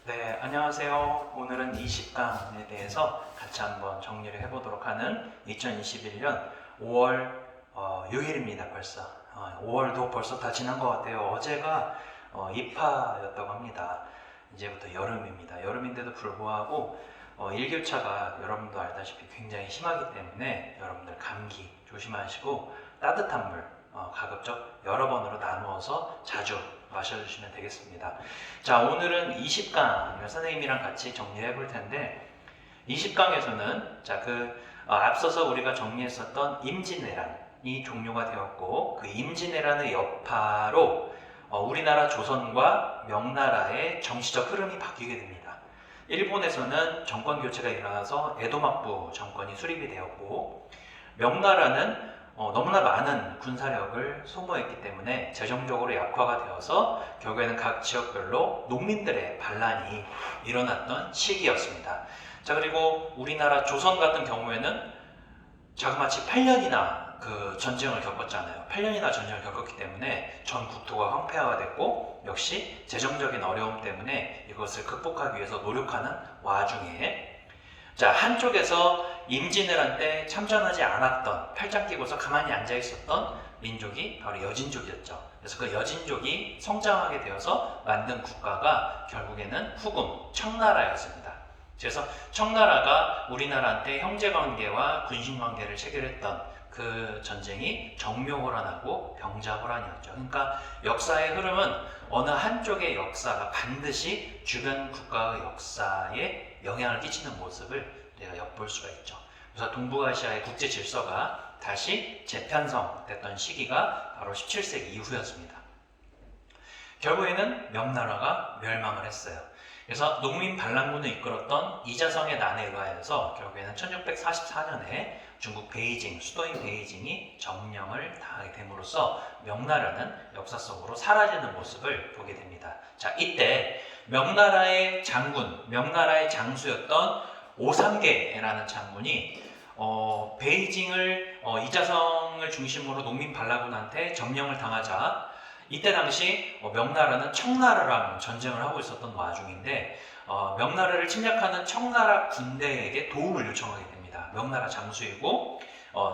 네, 안녕하세요. 오늘은 20강에 대해서 같이 한번 정리를 해보도록 하는 2021년 5월 6일입니다. 벌써 5월도 벌써 다 지난 것 같아요. 어제가 입하였다고 합니다. 이제부터 여름입니다. 여름인데도 불구하고 일교차가 여러분도 알다시피 굉장히 심하기 때문에 여러분들 감기 조심하시고 따뜻한 물 가급적 여러 번으로 나누어서 자주 마셔주시면 되겠습니다. 자, 오늘은 20강을 선생님이랑 같이 정리해 볼 텐데 20강에서는 앞서서 우리가 정리했었던 임진왜란이 종료가 되었고 그 임진왜란의 여파로 우리나라 조선과 명나라의 정치적 흐름이 바뀌게 됩니다. 일본에서는 정권 교체가 일어나서 에도막부 정권이 수립이 되었고 명나라는 너무나 많은 군사력을 소모했기 때문에 재정적으로 약화가 되어서 결국에는 각 지역별로 농민들의 반란이 일어났던 시기였습니다. 자, 그리고 우리나라 조선 같은 경우에는 자그마치 8년이나 그 전쟁을 겪었잖아요. 8년이나 전쟁을 겪었기 때문에 전 국토가 황폐화가 됐고 역시 재정적인 어려움 때문에 이것을 극복하기 위해서 노력하는 와중에 자, 한쪽에서 임진왜란 때 참전하지 않았던 팔짱 끼고서 가만히 앉아 있었던 민족이 바로 여진족이었죠. 그래서 그 여진족이 성장하게 되어서 만든 국가가 결국에는 후금 청나라였습니다. 그래서 청나라가 우리나라한테 형제관계와 군신관계를 체결했던 그 전쟁이 정묘호란하고 병자호란이었죠. 그러니까 역사의 흐름은 어느 한쪽의 역사가 반드시 주변 국가의 역사에 영향을 끼치는 모습을 우리가 엿볼 수가 있죠. 그래서 동북아시아의 국제 질서가 다시 재편성됐던 시기가 바로 17세기 이후였습니다. 결국에는 명나라가 멸망을 했어요. 그래서 농민 반란군을 이끌었던 이자성의 난에 의하여서 결국에는 1644년에 중국 베이징, 수도인 베이징이 점령을 당하게 됨으로써 명나라는 역사 속으로 사라지는 모습을 보게 됩니다. 자, 이때 명나라의 장군, 명나라의 장수였던 오삼계라는 장군이 베이징을 이자성을 중심으로 농민 반란군한테 점령을 당하자 이때 당시 명나라는 청나라랑 전쟁을 하고 있었던 와중인데 명나라를 침략하는 청나라 군대에게 도움을 요청하게 됩니다. 명나라 장수이고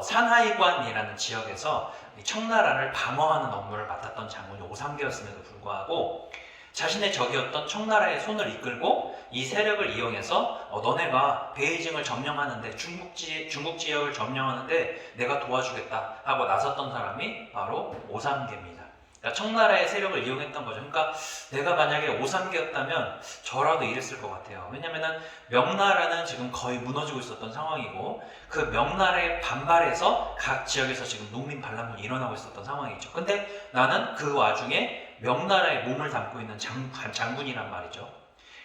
산하이관이라는 지역에서 청나라를 방어하는 업무를 맡았던 장군이 오삼계였음에도 불구하고 자신의 적이었던 청나라의 손을 이끌고 이 세력을 이용해서 너네가 베이징을 점령하는데 중국 지역을 점령하는데 내가 도와주겠다 하고 나섰던 사람이 바로 오삼계입니다. 그러니까 청나라의 세력을 이용했던 거죠. 그러니까 내가 만약에 오삼계였다면 저라도 이랬을 것 같아요. 왜냐면은 명나라는 지금 거의 무너지고 있었던 상황이고 그 명나라에 반발해서 각 지역에서 지금 농민 반란군이 일어나고 있었던 상황이죠. 근데 나는 그 와중에 명나라에 몸을 담고 있는 장군이란 말이죠.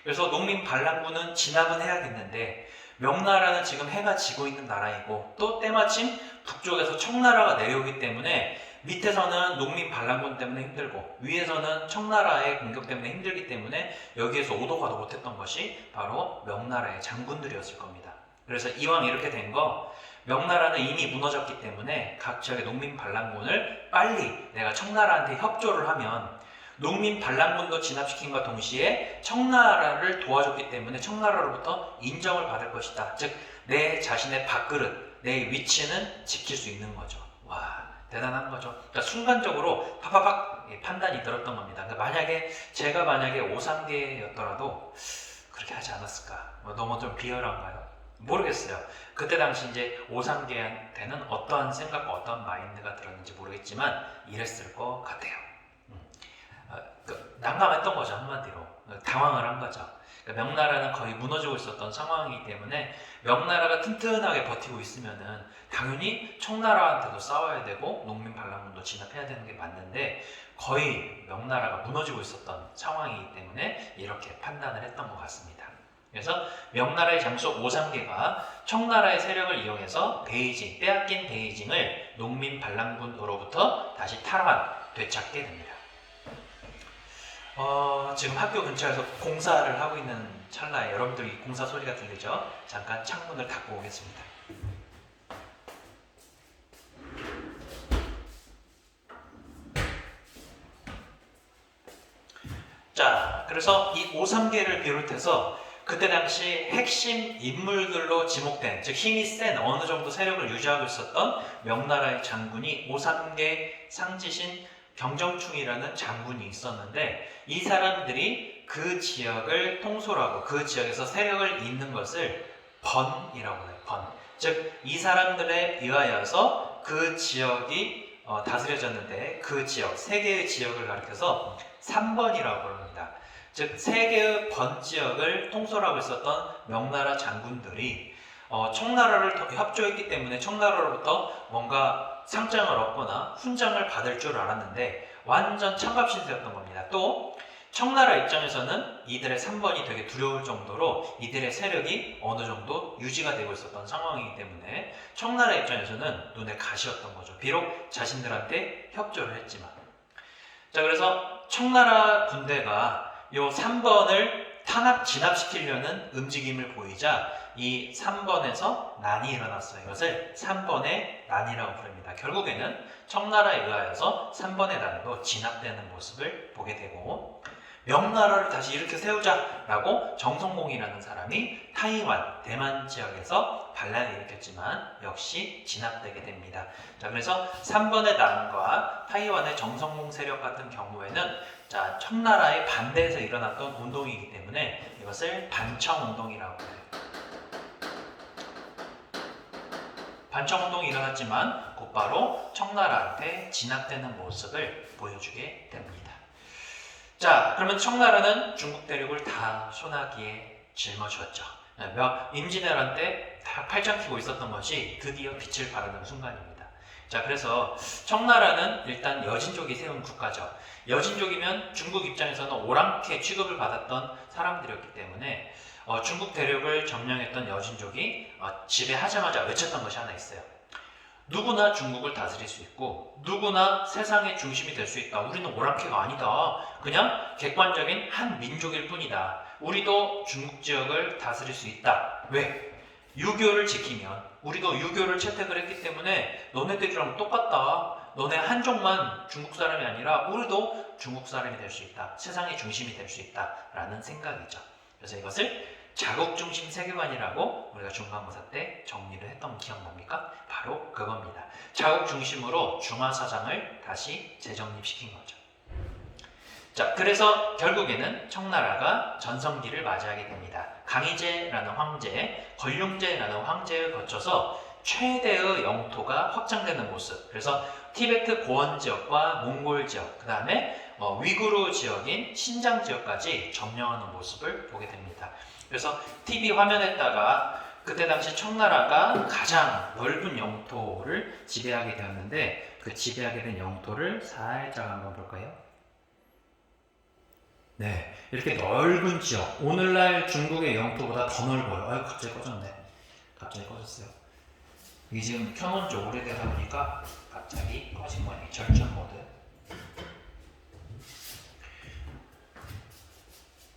그래서 농민 반란군은 진압은 해야겠는데 명나라는 지금 해가 지고 있는 나라이고 또 때마침 북쪽에서 청나라가 내려오기 때문에 밑에서는 농민 반란군 때문에 힘들고 위에서는 청나라의 공격 때문에 힘들기 때문에 여기에서 오도 가도 못했던 것이 바로 명나라의 장군들이었을 겁니다. 그래서 이왕 이렇게 된 거 명나라는 이미 무너졌기 때문에 각 지역의 농민 반란군을 빨리 내가 청나라한테 협조를 하면 농민 반란군도 진압시킨과 동시에 청나라를 도와줬기 때문에 청나라로부터 인정을 받을 것이다. 즉 내 자신의 밥그릇, 내 위치는 지킬 수 있는 거죠. 와, 대단한 거죠. 그러니까 순간적으로 팍팍팍 판단이 들었던 겁니다. 그러니까 제가 만약에 오삼계였더라도 그렇게 하지 않았을까? 너무 좀 비열한가요? 모르겠어요. 그때 당시 이제 오삼계한테는 어떠한 생각과 어떠한 마인드가 들었는지 모르겠지만 이랬을 것 같아요. 난감했던 거죠. 한마디로 당황을 한 거죠. 그러니까 명나라는 거의 무너지고 있었던 상황이기 때문에 명나라가 튼튼하게 버티고 있으면은 당연히 청나라한테도 싸워야 되고 농민 반란군도 진압해야 되는 게 맞는데 거의 명나라가 무너지고 있었던 상황이기 때문에 이렇게 판단을 했던 것 같습니다. 그래서 명나라의 장수 오삼계가 청나라의 세력을 이용해서 베이징, 빼앗긴 베이징을 농민 반란군으로부터 다시 되찾게 됩니다. 지금 학교 근처에서 공사를 하고 있는 찰나에 여러분들이 공사 소리가 들리죠? 잠깐 창문을 닫고 오겠습니다. 자, 그래서 이 오삼계를 비롯해서 그때 당시 핵심 인물들로 지목된, 즉 힘이 센 어느 정도 세력을 유지하고 있었던 명나라의 장군이 오삼계 상지신 경정충이라는 장군이 있었는데, 이 사람들이 그 지역을 통솔하고 그 지역에서 세력을 잇는 것을 번이라고 해요. 번. 즉 이 사람들에 의하여서 그 지역이 다스려졌는데, 그 지역, 세 개의 지역을 가리켜서 삼번이라고 부릅니다. 즉 세 개의 번 지역을 통솔하고 있었던 명나라 장군들이 청나라를 협조했기 때문에 청나라로부터 뭔가 상장을 얻거나 훈장을 받을 줄 알았는데 완전 참갑신세였던 겁니다. 또 청나라 입장에서는 이들의 3번이 되게 두려울 정도로 이들의 세력이 어느 정도 유지가 되고 있었던 상황이기 때문에 청나라 입장에서는 눈에 가시였던 거죠. 비록 자신들한테 협조를 했지만. 자, 그래서 청나라 군대가 이 3번을 진압시키려는 움직임을 보이자 이 3번에서 난이 일어났어요. 이것을 3번의 난이라고 부릅니다. 결국에는 청나라에 의하여서 3번의 난도 진압되는 모습을 보게 되고, 명나라를 다시 일으켜 세우자라고 정성공이라는 사람이 타이완, 대만 지역에서 반란을 일으켰지만 역시 진압되게 됩니다. 자, 그래서 3번의 난과 타이완의 정성공 세력 같은 경우에는 자, 청나라의 반대에서 일어났던 운동이기 때문에 이것을 반청운동이라고 해요. 반청운동이 일어났지만 곧바로 청나라한테 진압되는 모습을 보여주게 됩니다. 자, 그러면 청나라는 중국 대륙을 다 소나기에 짊어주었죠. 임진왜란때 다 팔짱 끼고 있었던 것이 드디어 빛을 발하는 순간입니다. 자, 그래서 청나라는 일단 여진족이 세운 국가죠. 여진족이면 중국 입장에서는 오랑캐 취급을 받았던 사람들이었기 때문에 중국 대륙을 점령했던 여진족이 지배하자마자 외쳤던 것이 하나 있어요. 누구나 중국을 다스릴 수 있고 누구나 세상의 중심이 될 수 있다. 우리는 오랑캐가 아니다. 그냥 객관적인 한 민족일 뿐이다. 우리도 중국 지역을 다스릴 수 있다. 왜? 유교를 지키면, 우리도 유교를 채택을 했기 때문에 너네들이랑 똑같다. 너네 한족만 중국 사람이 아니라 우리도 중국 사람이 될 수 있다. 세상의 중심이 될 수 있다. 라는 생각이죠. 그래서 이것을 자국중심 세계관이라고 우리가 중간고사 때 정리를 했던 기억납니까? 바로 그겁니다. 자국중심으로 중화사상을 다시 재정립시킨 거죠. 자, 그래서 결국에는 청나라가 전성기를 맞이하게 됩니다. 강희제라는 황제, 걸륭제라는 황제를 거쳐서 최대의 영토가 확장되는 모습. 그래서 티베트 고원 지역과 몽골 지역, 그 다음에 위구르 지역인 신장 지역까지 점령하는 모습을 보게 됩니다. 그래서 TV 화면에다가 그때 당시 청나라가 가장 넓은 영토를 지배하게 되었는데, 그 지배하게 된 영토를 살짝 한번 볼까요? 네, 이렇게 넓은 지역, 오늘날 중국의 영토보다 더 넓어요. 아유, 갑자기 꺼졌네. 갑자기 꺼졌어요. 이게 지금 켜놓은 지 오래되다 보니까 갑자기 꺼진 거예요. 절전 모드.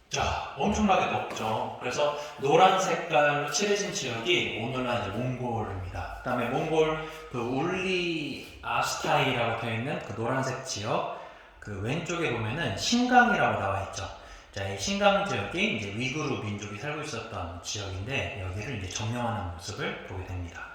자, 엄청나게 넓죠. 그래서 노란 색깔로 칠해진 지역이 오늘날 이제 몽골입니다. 그 다음에 몽골 그 울리 아스타이라고 되어 있는 그 노란색 지역, 그 왼쪽에 보면은 신강이라고 나와 있죠. 자, 이 신강 지역이 이제 위구르 민족이 살고 있었던 지역인데 여기를 이제 점령하는 모습을 보게 됩니다.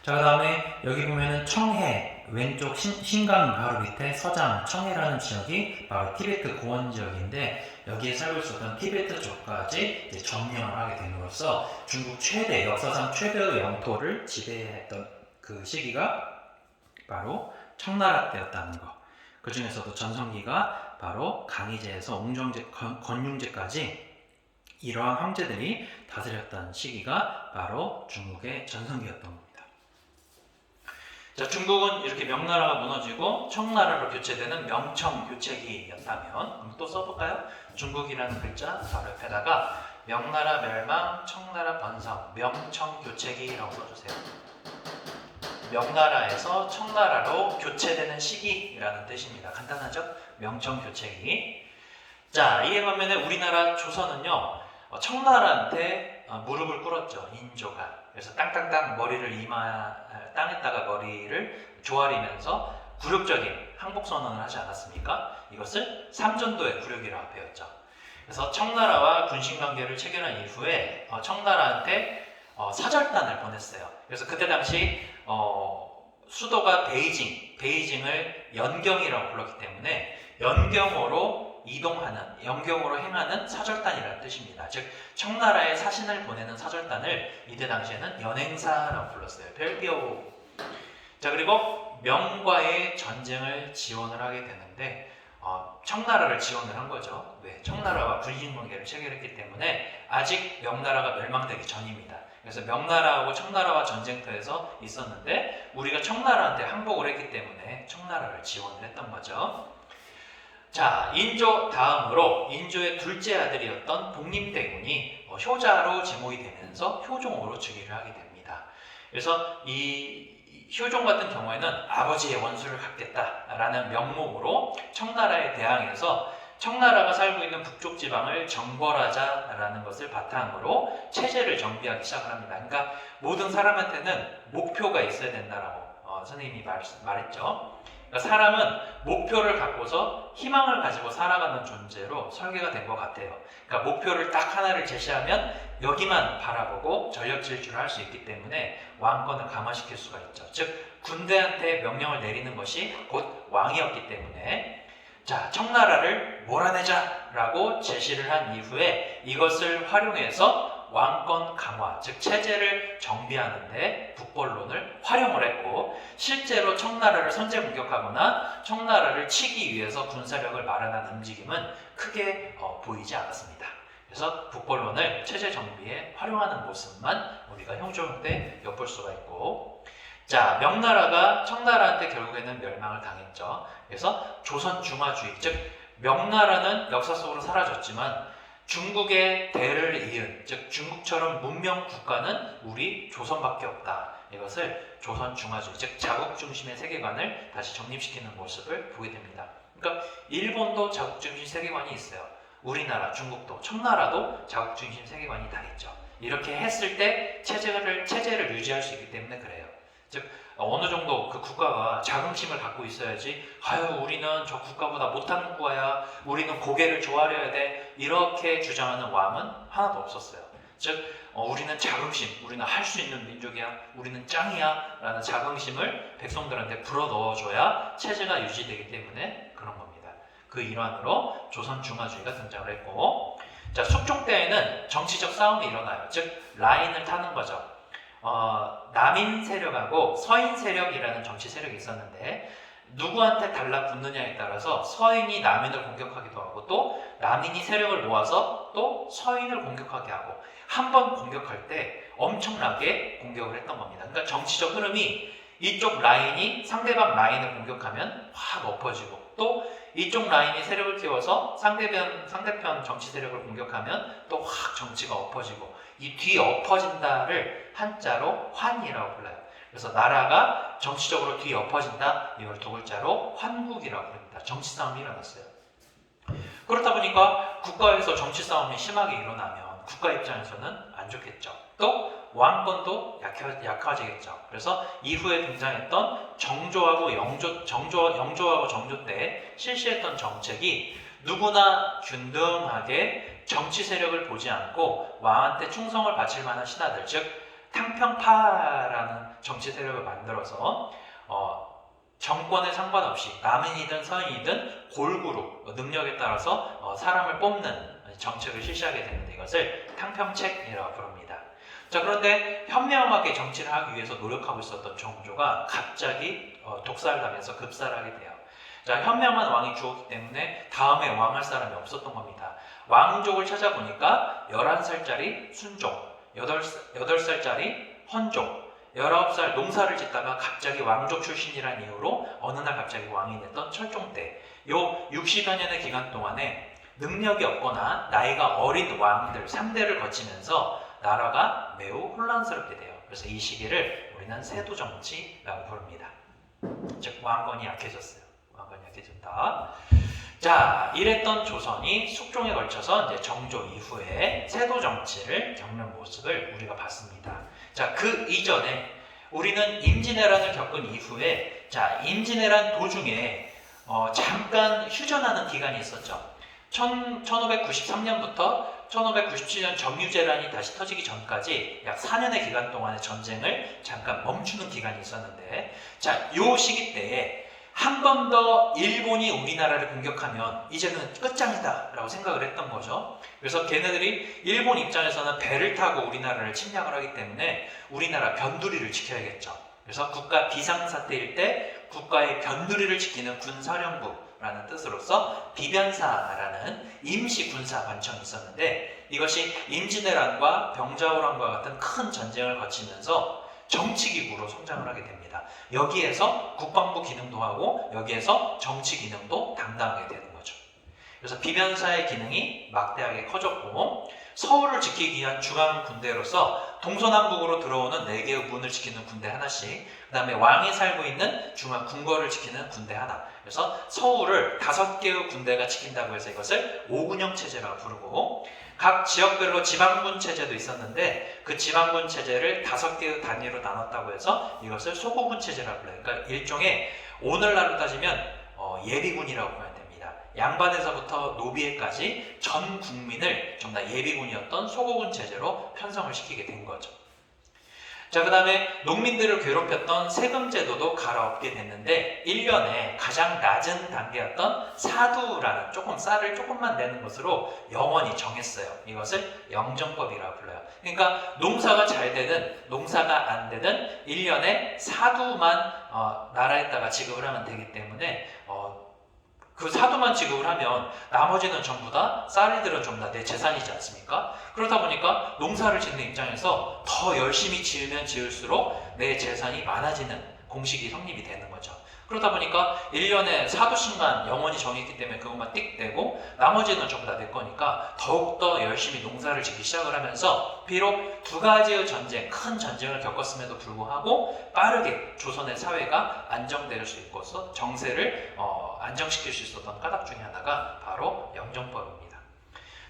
자, 그 다음에 여기 보면은 청해, 왼쪽 신강 바로 밑에 서장, 청해라는 지역이 바로 티베트 고원 지역인데 여기에 살고 있었던 티베트족까지 이제 점령을 하게 됨으로써 중국 최대, 역사상 최대의 영토를 지배했던 그 시기가 바로 청나라 때였다는 거. 그 중에서도 전성기가 바로 강희제에서 옹정제, 건륭제까지 이러한 황제들이 다스렸던 시기가 바로 중국의 전성기였던 겁니다. 자, 중국은 이렇게 명나라가 무너지고 청나라로 교체되는 명청교체기였다면 또 써볼까요? 중국이라는 글자 바로 옆에다가 명나라 멸망, 청나라 번성, 명청교체기라고 써주세요. 명나라에서 청나라로 교체되는 시기라는 뜻입니다. 간단하죠? 명청교체기. 자, 이에 반면에 우리나라 조선은요, 청나라한테 무릎을 꿇었죠. 인조가. 그래서 땅땅땅 머리를 땅에다가 머리를 조아리면서 굴욕적인 항복선언을 하지 않았습니까? 이것을 삼전도의 굴욕이라고 배웠죠. 그래서 청나라와 군신관계를 체결한 이후에 청나라한테 사절단을 보냈어요. 그래서 그때 당시 수도가 베이징을 연경이라고 불렀기 때문에 연경으로 연경으로 행하는 사절단이라는 뜻입니다. 즉 청나라에 사신을 보내는 사절단을 이때 당시에는 연행사라고 불렀어요. 펠비오. 자, 그리고 명과의 전쟁을 지원을 하게 되는데 청나라를 지원을 한 거죠. 왜? 청나라와 군신관계를 체결했기 때문에 아직 명나라가 멸망되기 전입니다. 그래서 명나라하고 청나라와 전쟁터에서 있었는데 우리가 청나라한테 항복을 했기 때문에 청나라를 지원을 했던 거죠. 자, 인조 다음으로 인조의 둘째 아들이었던 복림대군이 효자로 제목이 되면서 효종으로 즉위를 하게 됩니다. 그래서 이 효종 같은 경우에는 아버지의 원수를 갚겠다라는 명목으로 청나라에 대항해서 청나라가 살고 있는 북쪽 지방을 정벌하자라는 것을 바탕으로 체제를 정비하기 시작을 합니다. 그러니까 모든 사람한테는 목표가 있어야 된다라고 선생님이 말했죠. 그러니까 사람은 목표를 갖고서 희망을 가지고 살아가는 존재로 설계가 된 것 같아요. 그러니까 목표를 딱 하나를 제시하면 여기만 바라보고 전력 질주를 할 수 있기 때문에 왕권을 강화시킬 수가 있죠. 즉 군대한테 명령을 내리는 것이 곧 왕이었기 때문에 자, 청나라를 몰아내자라고 제시를 한 이후에 이것을 활용해서 왕권 강화, 즉 체제를 정비하는데 북벌론을 활용을 했고 실제로 청나라를 선제 공격하거나 청나라를 치기 위해서 군사력을 마련한 움직임은 크게 보이지 않았습니다. 그래서 북벌론을 체제 정비에 활용하는 모습만 우리가 형종 때 엿볼 수가 있고 자, 명나라가 청나라한테 결국에는 멸망을 당했죠. 그래서 조선 중화주의, 즉 명나라는 역사 속으로 사라졌지만 중국의 대를 이은, 즉 중국처럼 문명 국가는 우리 조선밖에 없다. 이것을 조선 중화주의, 즉 자국 중심의 세계관을 다시 정립시키는 모습을 보게 됩니다. 그러니까 일본도 자국 중심 세계관이 있어요. 우리나라, 중국도, 청나라도 자국 중심 세계관이 다 있죠. 이렇게 했을 때 체제를 유지할 수 있기 때문에 그래요. 즉 어느 정도 그 국가가 자긍심을 갖고 있어야지 우리는 저 국가보다 못한 국가야, 우리는 고개를 조아려야 돼, 이렇게 주장하는 왕은 하나도 없었어요. 즉 우리는 자긍심, 우리는 할 수 있는 민족이야, 우리는 짱이야 라는 자긍심을 백성들한테 불어넣어줘야 체제가 유지되기 때문에 그런 겁니다. 그 일환으로 조선 중화주의가 등장을 했고 자, 숙종 때에는 정치적 싸움이 일어나요. 즉 라인을 타는 거죠. 남인 세력하고 서인 세력이라는 정치 세력이 있었는데 누구한테 달라붙느냐에 따라서 서인이 남인을 공격하기도 하고 또 남인이 세력을 모아서 또 서인을 공격하게 하고 한 번 공격할 때 엄청나게 공격을 했던 겁니다. 그러니까 정치적 흐름이 이쪽 라인이 상대방 라인을 공격하면 확 엎어지고 또 이쪽 라인이 세력을 키워서 상대편 정치 세력을 공격하면 또 확 정치가 엎어지고 이 뒤 엎어진다를 한자로 환이라고 불러요. 그래서 나라가 정치적으로 뒤 엎어진다, 이걸 두 글자로 환국이라고 부릅니다. 정치 싸움이 일어났어요. 그렇다 보니까 국가에서 정치 싸움이 심하게 일어나면 국가 입장에서는 안 좋겠죠. 또 왕권도 약해지겠죠. 그래서 이후에 등장했던 영조하고 정조 때 실시했던 정책이 누구나 균등하게 정치 세력을 보지 않고 왕한테 충성을 바칠 만한 신하들, 즉 탕평파라는 정치 세력을 만들어서 정권에 상관없이 남인이든 서인이든 골고루 능력에 따라서 사람을 뽑는 정책을 실시하게 되는데 이것을 탕평책이라고 부릅니다. 자, 그런데 현명하게 정치를 하기 위해서 노력하고 있었던 정조가 갑자기 독살당해서 급살하게 돼요. 자, 현명한 왕이 죽었기 때문에 다음에 왕할 사람이 없었던 겁니다. 왕족을 찾아보니까 11살짜리 순족, 8살짜리 헌족, 19살 농사를 짓다가 갑자기 왕족 출신이라는 이유로 어느 날 갑자기 왕이 됐던 철종 때, 요 60여 년의 기간 동안에 능력이 없거나 나이가 어린 왕들 3대를 거치면서 나라가 매우 혼란스럽게 돼요. 그래서 이 시기를 우리는 세도정치라고 부릅니다. 즉 왕권이 약해졌어요. 왕권이 약해졌다. 자, 이랬던 조선이 숙종에 걸쳐서 이제 정조 이후에 세도정치를 겪는 모습을 우리가 봤습니다. 자, 그 이전에 우리는 임진왜란을 겪은 이후에 자, 임진왜란 도중에 잠깐 휴전하는 기간이 있었죠. 1593년부터 1597년 정유재란이 다시 터지기 전까지 약 4년의 기간 동안의 전쟁을 잠깐 멈추는 기간이 있었는데, 자, 요 시기 때에 한 번 더 일본이 우리나라를 공격하면 이제는 끝장이다 라고 생각을 했던 거죠. 그래서 걔네들이 일본 입장에서는 배를 타고 우리나라를 침략을 하기 때문에 우리나라 변두리를 지켜야겠죠. 그래서 국가 비상사태일 때 국가의 변두리를 지키는 군사령부라는 뜻으로서 비변사라는 임시군사 관청이 있었는데, 이것이 임진왜란과 병자호란과 같은 큰 전쟁을 거치면서 정치기구로 성장을 하게 됩니다. 여기에서 국방부 기능도 하고 여기에서 정치 기능도 담당하게 되는 거죠. 그래서 비변사의 기능이 막대하게 커졌고, 서울을 지키기 위한 중앙군대로서 동서남북으로 들어오는 4개의 문을 지키는 군대 하나씩, 그 다음에 왕이 살고 있는 중앙 궁궐을 지키는 군대 하나, 그래서 서울을 5개의 군대가 지킨다고 해서 이것을 5군형 체제라고 부르고, 각 지역별로 지방군 체제도 있었는데 그 지방군 체제를 5개의 단위로 나눴다고 해서 이것을 소고군 체제라고 불러요. 그러니까 일종의 오늘날로 따지면 예비군이라고 보면 됩니다. 양반에서부터 노비에까지 전 국민을 전부 다 예비군이었던 소고군 체제로 편성을 시키게 된 거죠. 자, 그 다음에 농민들을 괴롭혔던 세금 제도도 갈아엎게 됐는데 1년에 가장 낮은 단계였던 사두라는 쌀을 조금만 내는 것으로 영원히 정했어요. 이것을 영정법이라고 불러요. 그러니까 농사가 잘 되든 농사가 안 되든 1년에 사두만 나라에다가 지급을 하면 되기 때문에 그 사두만 지급을 하면 나머지는 전부 다 쌀들은 전부 다 내 재산이지 않습니까? 그러다 보니까 농사를 짓는 입장에서 더 열심히 지으면 지을수록 내 재산이 많아지는 공식이 성립이 되는 거죠. 그러다 보니까 1년에 사두씩만 영원히 정했기 때문에 그것만 띡 떼고 나머지는 전부 다 내 거니까 더욱더 열심히 농사를 짓기 시작을 하면서 비록 2가지의 전쟁, 큰 전쟁을 겪었음에도 불구하고 빠르게 조선의 사회가 안정될 수 있고서 정세를 안정시킬 수 있었던 까닭 중에 하나가 바로 영정법입니다.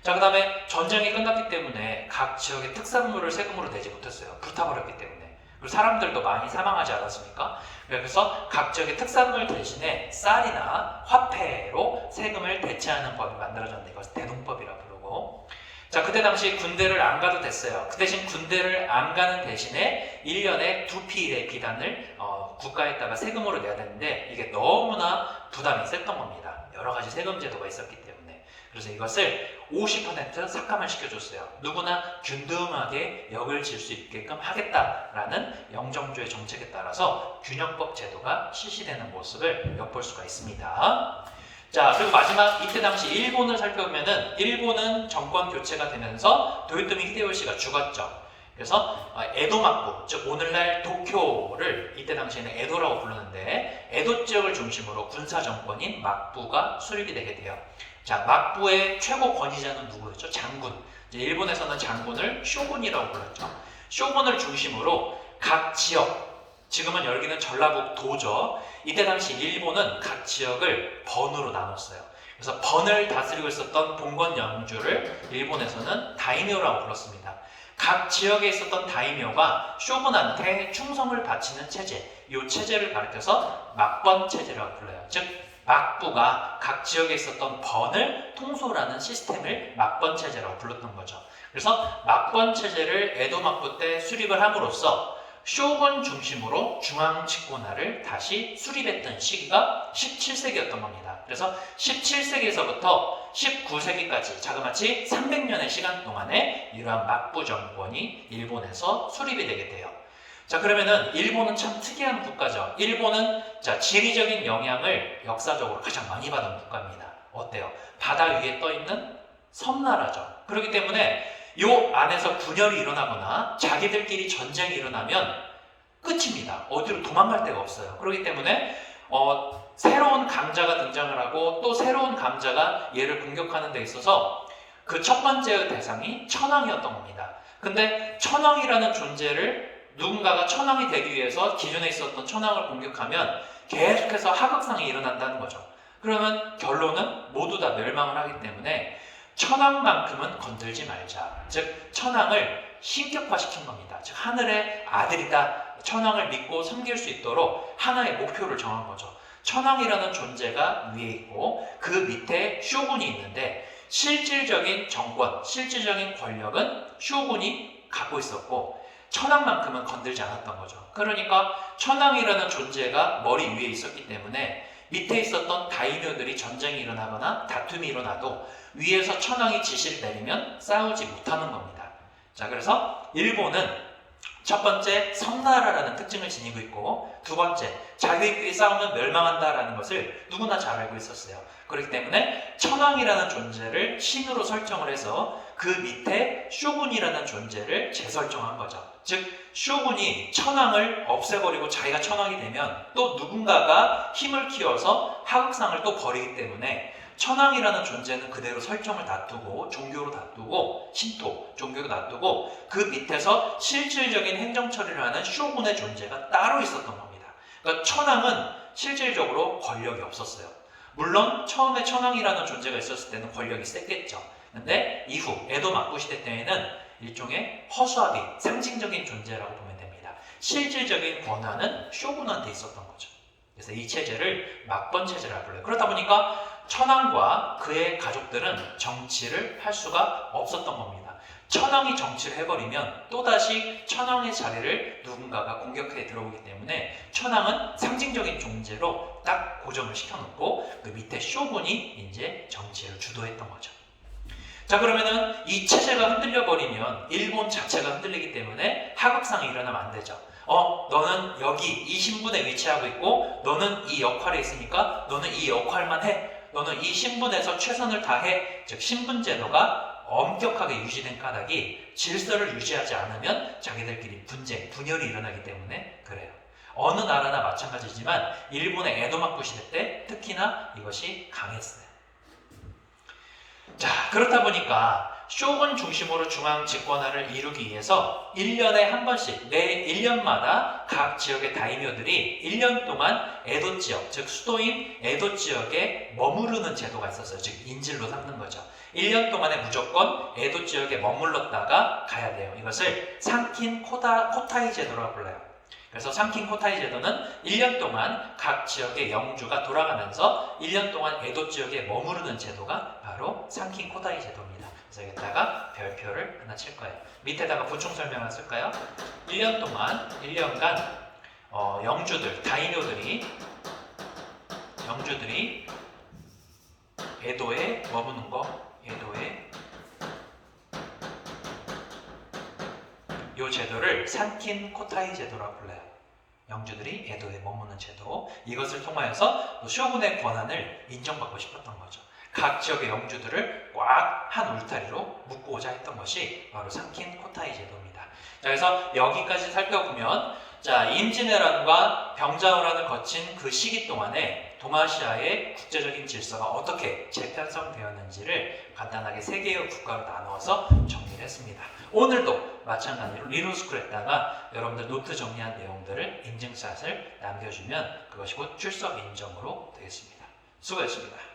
자, 그 다음에 전쟁이 끝났기 때문에 각 지역의 특산물을 세금으로 내지 못했어요. 불타버렸기 때문에. 그리고 사람들도 많이 사망하지 않았습니까? 그래서 각 지역의 특산물 대신에 쌀이나 화폐로 세금을 대체하는 법이 만들어졌는데 이것을 대동법이라고 부르고, 자, 그때 당시 군대를 안 가도 됐어요. 그 대신 군대를 안 가는 대신에 1년에 2필의 비단을 국가에다가 세금으로 내야 되는데 이게 너무나 부담이 셌던 겁니다. 여러 가지 세금 제도가 있었기 때문에. 그래서 이것을 50% 삭감을 시켜줬어요. 누구나 균등하게 역을 질 수 있게끔 하겠다라는 영정주의 정책에 따라서 균형법 제도가 실시되는 모습을 엿볼 수가 있습니다. 자, 그리고 마지막 이때 당시 일본을 살펴보면은 일본은 정권 교체가 되면서 도요토미 히데요시가 죽었죠. 그래서 에도 막부, 즉 오늘날 도쿄를 이때 당시에는 에도라고 부르는데 에도 지역을 중심으로 군사 정권인 막부가 수립이 되게 돼요. 자, 막부의 최고 권위자는 누구였죠? 장군. 일본에서는 장군을 쇼군이라고 불렀죠. 쇼군을 중심으로 각 지역, 지금은 여기는 전라북도죠. 이때 당시 일본은 각 지역을 번으로 나눴어요. 그래서 번을 다스리고 있었던 봉건 영주를 일본에서는 다이묘라고 불렀습니다. 각 지역에 있었던 다이묘가 쇼군한테 충성을 바치는 체제, 이 체제를 가리켜서 막번 체제라고 불러요. 즉 막부가 각 지역에 있었던 번을 통솔하는 시스템을 막번 체제라고 불렀던 거죠. 그래서 막번 체제를 에도 막부 때 수립을 함으로써 쇼군 중심으로 중앙 집권화를 다시 수립했던 시기가 17세기였던 겁니다. 그래서 17세기에서부터 19세기까지 자그마치 300년의 시간 동안에 이러한 막부 정권이 일본에서 수립이 되게 돼요. 자, 그러면은 일본은 참 특이한 국가죠. 일본은 지리적인 영향을 역사적으로 가장 많이 받은 국가입니다. 어때요? 바다 위에 떠있는 섬나라죠. 그렇기 때문에 이 안에서 분열이 일어나거나 자기들끼리 전쟁이 일어나면 끝입니다. 어디로 도망갈 데가 없어요. 그렇기 때문에 새로운 강자가 등장을 하고 또 새로운 강자가 얘를 공격하는 데 있어서 그 첫 번째 대상이 천황이었던 겁니다. 근데 천황이라는 존재를 누군가가 천황이 되기 위해서 기존에 있었던 천황을 공격하면 계속해서 하극상이 일어난다는 거죠. 그러면 결론은 모두 다 멸망을 하기 때문에 천황만큼은 건들지 말자. 즉 천황을 신격화시킨 겁니다. 즉 하늘의 아들이다. 천황을 믿고 섬길 수 있도록 하나의 목표를 정한 거죠. 천황이라는 존재가 위에 있고 그 밑에 쇼군이 있는데 실질적인 정권, 실질적인 권력은 쇼군이 갖고 있었고 천황만큼은 건들지 않았던 거죠. 그러니까 천황이라는 존재가 머리 위에 있었기 때문에 밑에 있었던 다이묘들이 전쟁이 일어나거나 다툼이 일어나도 위에서 천황이 지시를 내리면 싸우지 못하는 겁니다. 자, 그래서 일본은 첫 번째, 섬나라라는 특징을 지니고 있고 두 번째, 자기들끼리 싸우면 멸망한다라는 것을 누구나 잘 알고 있었어요. 그렇기 때문에 천황이라는 존재를 신으로 설정을 해서 그 밑에 쇼군이라는 존재를 재설정한 거죠. 즉 쇼군이 천황을 없애버리고 자기가 천황이 되면 또 누군가가 힘을 키워서 하극상을 또 벌이기 때문에 천황이라는 존재는 그대로 설정을 놔두고 종교로 놔두고 신토, 종교로 놔두고 그 밑에서 실질적인 행정 처리를 하는 쇼군의 존재가 따로 있었던 겁니다. 그러니까 천황은 실질적으로 권력이 없었어요. 물론 처음에 천황이라는 존재가 있었을 때는 권력이 셌겠죠. 근데 이후 에도 막부 시대 때에는 일종의 허수아비, 상징적인 존재라고 보면 됩니다. 실질적인 권한은 쇼군한테 있었던 거죠. 그래서 이 체제를 막번 체제라고 불러요. 그렇다 보니까 천황과 그의 가족들은 정치를 할 수가 없었던 겁니다. 천황이 정치를 해버리면 또다시 천황의 자리를 누군가가 공격해 들어오기 때문에 천황은 상징적인 존재로 딱 고정을 시켜놓고 그 밑에 쇼군이 이제 정치를 주도했던 거죠. 자, 그러면은 이 체제가 흔들려버리면 일본 자체가 흔들리기 때문에 하극상이 일어나면 안 되죠. 너는 여기 이 신분에 위치하고 있고 너는 이 역할에 있으니까 너는 이 역할만 해. 너는 이 신분에서 최선을 다해. 즉 신분제도가 엄격하게 유지된 까닭이 질서를 유지하지 않으면 자기들끼리 분쟁, 분열이 일어나기 때문에 그래요. 어느 나라나 마찬가지지만 일본의 에도 막부 시대 때 특히나 이것이 강했어요. 자, 그렇다 보니까 쇼군 중심으로 중앙 집권화를 이루기 위해서 1년에 한 번씩 매 1년마다 각 지역의 다이묘들이 1년 동안 에도 지역, 즉 수도인 에도 지역에 머무르는 제도가 있었어요. 즉 인질로 삼는 거죠. 1년 동안에 무조건 에도 지역에 머물렀다가 가야 돼요. 이것을 상킨 코타이 제도라고 불러요. 그래서 상킨 코타이 제도는 1년 동안 각 지역의 영주가 돌아가면서 1년 동안 에도 지역에 머무르는 제도가 바로 상킨 코타이 제도입니다. 그래서 여기다가 별표를 하나 칠 거예요. 밑에다가 보충 설명을 쓸까요? 1년 동안, 1년간 영주들, 다이노들이 에도에 머무는 거, 에도에 이 제도를 산킨 코타이 제도라고 불러요. 영주들이 에도에 머무는 제도. 이것을 통하여서 쇼군의 권한을 인정받고 싶었던 거죠. 각 지역의 영주들을 꽉 한 울타리로 묶고자 했던 것이 바로 산킨 코타이 제도입니다. 자, 그래서 여기까지 살펴보면 자, 임진왜란과 병자호란을 거친 그 시기 동안에 동아시아의 국제적인 질서가 어떻게 재편성되었는지를 간단하게 세 개의 국가로 나누어서 정리를 했습니다. 오늘도 마찬가지로 리로스쿨에다가 여러분들 노트 정리한 내용들을 인증샷을 남겨주면 그것이 곧 출석 인정으로 되겠습니다. 수고했습니다.